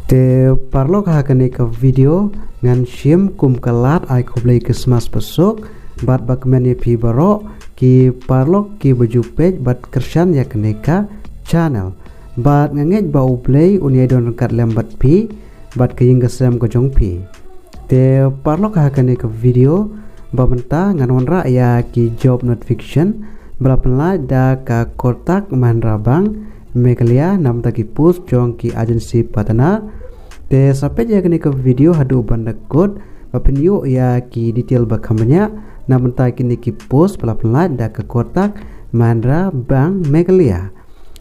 Te parlok hakane ka video ngan shim kum kalat ai kublai Christmas besok bat bakmen ye pi baro ki parlok ki baju page bat kersan ya kaneka channel bat ngangej ba ublay unyai don kat lembat pi bat kaying gasam ko jong pi te parlok hakane ka video ba menta ngan ra ya ki job notification balapanla da ka kotak man rabang Meghalaya nam taki post jong ki agency patana te sampai ya kini ke video hadu banda code bapinyo ya ki detail bakamanya nam ta kini ki post pelapelan da ke kotak mandra bank Meghalaya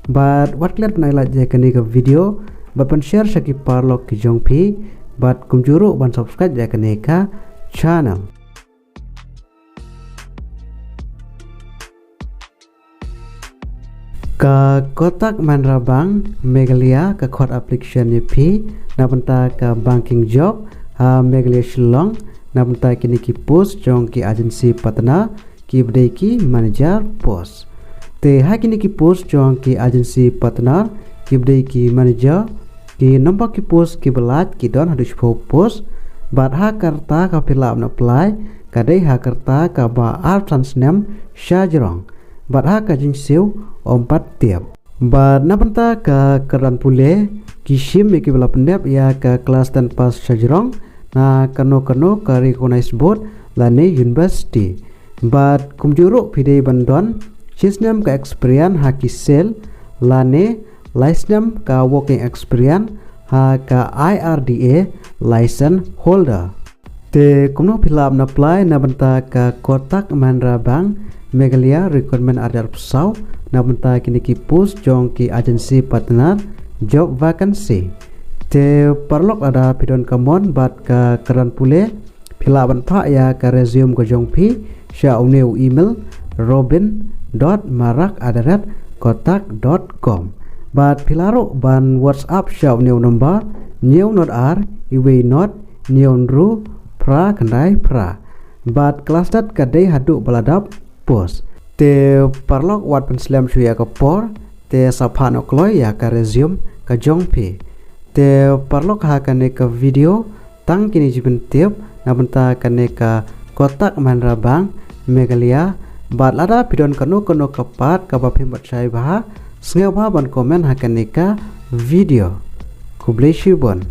but what clear penai ya kini ke video bapan share saki parlok ki jong pi but kumjuru ban subscribe ya kini ka channel ka kotak mandra bank Meghalaya ka kod application ni pi nabenta ka banking job Meghalaya Shillong nabenta kini ki post jong ki agency patna ki bdei ki manager post te ha kini ki post jong ki agency patna ki bdei ki manager ki nomor ki post ki belat ki don hadus post bat ha karta ka fill up na apply kadai ha karta ka ba ar transname shajrong bat ha ka jinsiu ompat tiap bat napenta ka keran pule kishim ki bela pendep ya ka kelas dan pas shajrong na kano ka recognize board lane university bat kumjuru pidei bandon chisnam ka experience ha ki sel lane license ka working experience ha ka IRDA license holder te kumno filap na apply na benta ka kotak mandra bank Meghalaya requirement adar pesau na benta kini ki post jong ki agency partner job vacancy te parlok ada pidon kamon bat ka keran pule filaban pak ya ka resume ko jong pi sha uneu email robin.marak@kotak.com bat pilaro ban whatsapp sha uneu number new not r iwe not new ru pra kandai pra bat kelas dat kadai hadu baladap post te parlok wat penslam suya ka por te sapano kloy ya ka resume ka jong pi te parlok ha kane ka video tang kini jiben tiap na benta kane ka kotak mandra bank Meghalaya bat lada pidon kanu kapat ka bapim bat sai bah sngew bah ban komen ha kane ka video kublai shibon